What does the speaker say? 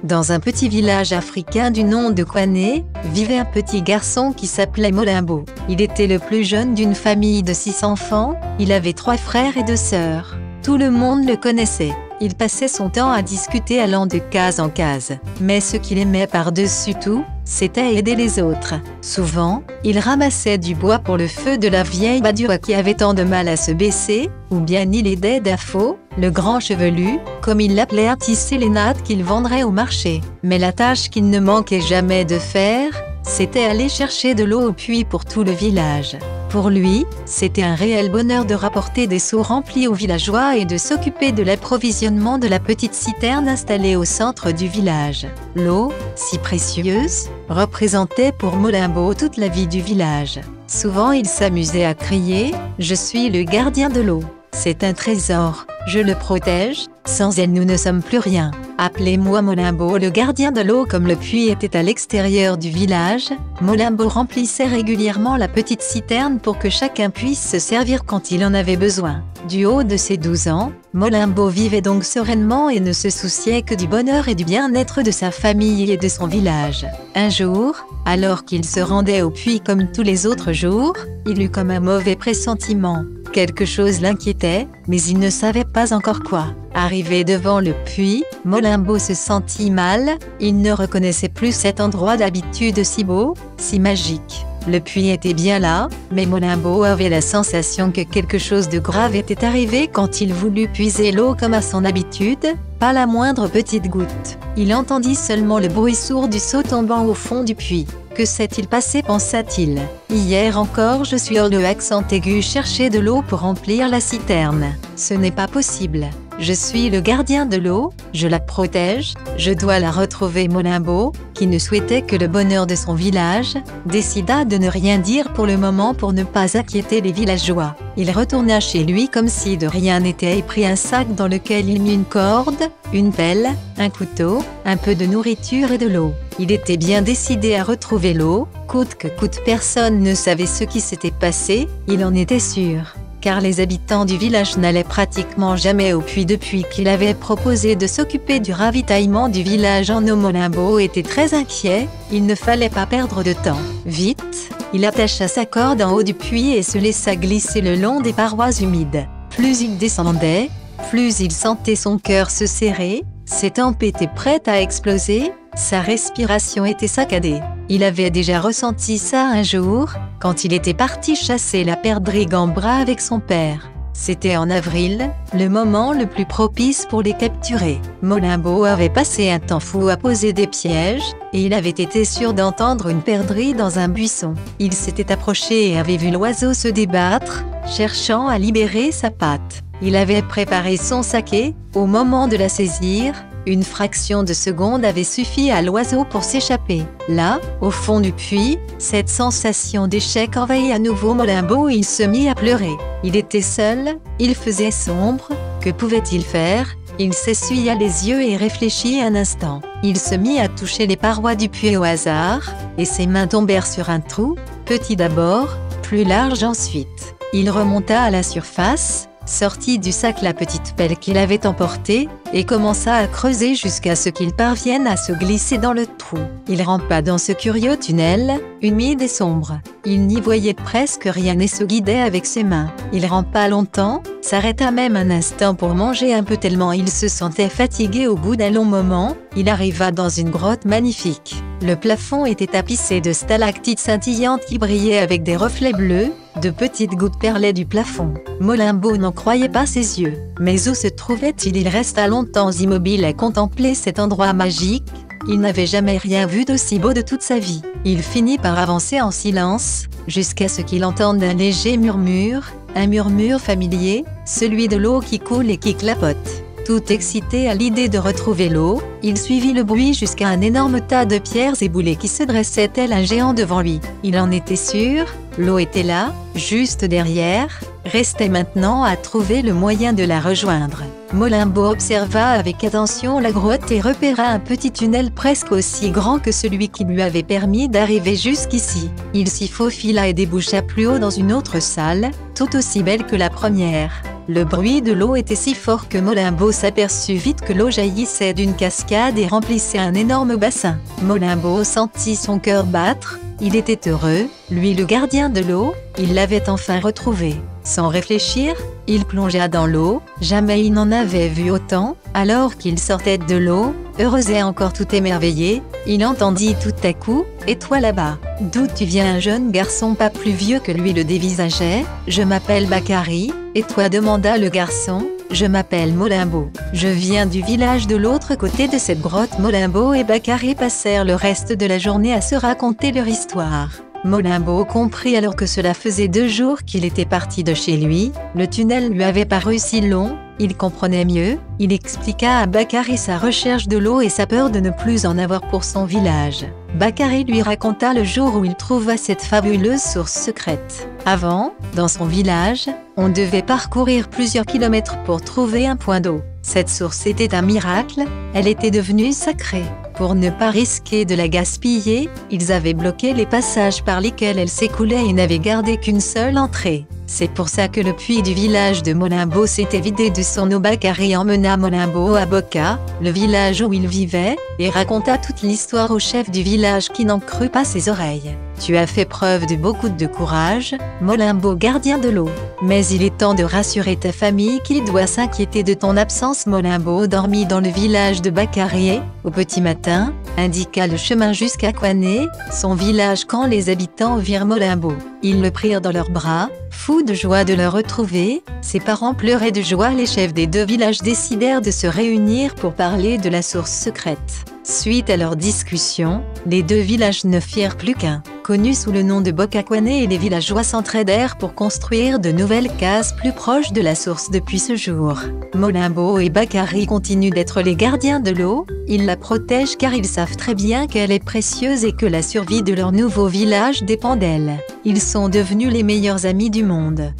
Dans un petit village africain du nom de Kwane, vivait un petit garçon qui s'appelait Molimbo. Il était le plus jeune d'une famille de 6 enfants, il avait 3 frères et 2 sœurs. Tout le monde le connaissait. Il passait son temps à discuter allant de case en case. Mais ce qu'il aimait par-dessus tout, c'était aider les autres. Souvent, il ramassait du bois pour le feu de la vieille Badua qui avait tant de mal à se baisser, ou bien il aidait Dafo, le grand chevelu, comme il l'appelait, à tisser les nattes qu'il vendrait au marché. Mais la tâche qu'il ne manquait jamais de faire, c'était aller chercher de l'eau au puits pour tout le village. Pour lui, c'était un réel bonheur de rapporter des seaux remplis aux villageois et de s'occuper de l'approvisionnement de la petite citerne installée au centre du village. L'eau, si précieuse, représentait pour Molimbo toute la vie du village. Souvent il s'amusait à crier « Je suis le gardien de l'eau. C'est un trésor, je le protège, sans elle nous ne sommes plus rien. Appelez-moi Molimbo le gardien de l'eau ». Comme le puits était à l'extérieur du village, Molimbo remplissait régulièrement la petite citerne pour que chacun puisse se servir quand il en avait besoin. Du haut de ses 12 ans, Molimbo vivait donc sereinement et ne se souciait que du bonheur et du bien-être de sa famille et de son village. Un jour, alors qu'il se rendait au puits comme tous les autres jours, il eut comme un mauvais pressentiment. Quelque chose l'inquiétait, mais il ne savait pas encore quoi. Arrivé devant le puits, Molimbo se sentit mal, il ne reconnaissait plus cet endroit d'habitude si beau, si magique. Le puits était bien là, mais Molimbo avait la sensation que quelque chose de grave était arrivé quand il voulut puiser l'eau comme à son habitude, pas la moindre petite goutte. Il entendit seulement le bruit sourd du seau tombant au fond du puits. Que s'est-il passé, pensa-t-il. Hier encore je suis hors le accent aigu chercher de l'eau pour remplir la citerne. Ce n'est pas possible. Je suis le gardien de l'eau, je la protège, je dois la retrouver. Molimbo, qui ne souhaitait que le bonheur de son village, décida de ne rien dire pour le moment pour ne pas inquiéter les villageois. Il retourna chez lui comme si de rien n'était et prit un sac dans lequel il mit une corde, une pelle, un couteau, un peu de nourriture et de l'eau. Il était bien décidé à retrouver l'eau, coûte que coûte. Personne ne savait ce qui s'était passé, il en était sûr. Car les habitants du village n'allaient pratiquement jamais au puits depuis qu'il avait proposé de s'occuper du ravitaillement du village en eau. Molimbo était très inquiet, il ne fallait pas perdre de temps. Vite, il attacha sa corde en haut du puits et se laissa glisser le long des parois humides. Plus il descendait, plus il sentait son cœur se serrer, ses tempes étaient prêtes à exploser, sa respiration était saccadée. Il avait déjà ressenti ça un jour, quand il était parti chasser la perdrix Gambra avec son père. C'était en avril, le moment le plus propice pour les capturer. Molimbo avait passé un temps fou à poser des pièges, et il avait été sûr d'entendre une perdrix dans un buisson. Il s'était approché et avait vu l'oiseau se débattre, cherchant à libérer sa patte. Il avait préparé son saké, au moment de la saisir, une fraction de seconde avait suffi à l'oiseau pour s'échapper. Là, au fond du puits, cette sensation d'échec envahit à nouveau Molimbo et il se mit à pleurer. Il était seul, il faisait sombre, que pouvait-il faire? Il s'essuya les yeux et réfléchit un instant. Il se mit à toucher les parois du puits au hasard, et ses mains tombèrent sur un trou, petit d'abord, plus large ensuite. Il remonta à la surface, sortit du sac la petite pelle qu'il avait emportée, et commença à creuser jusqu'à ce qu'il parvienne à se glisser dans le trou. Il rampa dans ce curieux tunnel, humide et sombre. Il n'y voyait presque rien et se guidait avec ses mains. Il rampa longtemps, s'arrêta même un instant pour manger un peu tellement il se sentait fatigué. Au bout d'un long moment, il arriva dans une grotte magnifique. Le plafond était tapissé de stalactites scintillantes qui brillaient avec des reflets bleus, de petites gouttes perlaient du plafond. Molimbo n'en croyait pas ses yeux. Mais où se trouvait-il? Il resta longtemps immobile à contempler cet endroit magique. Il n'avait jamais rien vu d'aussi beau de toute sa vie. Il finit par avancer en silence, jusqu'à ce qu'il entende un léger murmure, un murmure familier, celui de l'eau qui coule et qui clapote. Tout excité à l'idée de retrouver l'eau, il suivit le bruit jusqu'à un énorme tas de pierres et boulets qui se dressait tel un géant devant lui. Il en était sûr, l'eau était là, juste derrière, restait maintenant à trouver le moyen de la rejoindre. Molimbo observa avec attention la grotte et repéra un petit tunnel presque aussi grand que celui qui lui avait permis d'arriver jusqu'ici. Il s'y faufila et déboucha plus haut dans une autre salle, tout aussi belle que la première. Le bruit de l'eau était si fort que Molimbo s'aperçut vite que l'eau jaillissait d'une cascade et remplissait un énorme bassin. Molimbo sentit son cœur battre. Il était heureux, lui le gardien de l'eau, il l'avait enfin retrouvé. Sans réfléchir, il plongea dans l'eau, jamais il n'en avait vu autant. Alors qu'il sortait de l'eau, heureux et encore tout émerveillé, il entendit tout à coup « Et toi là-bas, d'où tu viens ?» Un jeune garçon pas plus vieux que lui le dévisageait. « Je m'appelle Bakary, et toi ?» demanda le garçon. « Je m'appelle Molimbo. Je viens du village de l'autre côté de cette grotte. » Molimbo et Bakary passèrent le reste de la journée à se raconter leur histoire. Molimbo comprit alors que cela faisait 2 jours qu'il était parti de chez lui. Le tunnel lui avait paru si long, il comprenait mieux. Il expliqua à Bakary sa recherche de l'eau et sa peur de ne plus en avoir pour son village. Bakary lui raconta le jour où il trouva cette fabuleuse source secrète. Avant, dans son village, on devait parcourir plusieurs kilomètres pour trouver un point d'eau. Cette source était un miracle, elle était devenue sacrée. Pour ne pas risquer de la gaspiller, ils avaient bloqué les passages par lesquels elle s'écoulait et n'avaient gardé qu'une seule entrée. C'est pour ça que le puits du village de Molimbo s'était vidé de son eau. Bakary emmena Molimbo à Boka, le village où il vivait, et raconta toute l'histoire au chef du village qui n'en crut pas ses oreilles. « Tu as fait preuve de beaucoup de courage, Molimbo, gardien de l'eau. Mais il est temps de rassurer ta famille qui doit s'inquiéter de ton absence. » Molimbo dormit dans le village de Bakary et, au petit matin, indiqua le chemin jusqu'à Kouané, son village. Quand les habitants virent Molimbo, ils le prirent dans leurs bras, fous de joie de le retrouver. Ses parents pleuraient de joie. Les chefs des 2 villages décidèrent de se réunir pour parler de la source secrète. Suite à leur discussion, les 2 villages ne firent plus qu'un. Connu sous le nom de Boka-Kouané, et les villageois s'entraidèrent pour construire de nouvelles cases plus proches de la source. Depuis ce jour, Molimbo et Bakary continuent d'être les gardiens de l'eau. Ils la protègent car ils savent très bien qu'elle est précieuse et que la survie de leur nouveau village dépend d'elle. Ils sont devenus les meilleurs amis du monde.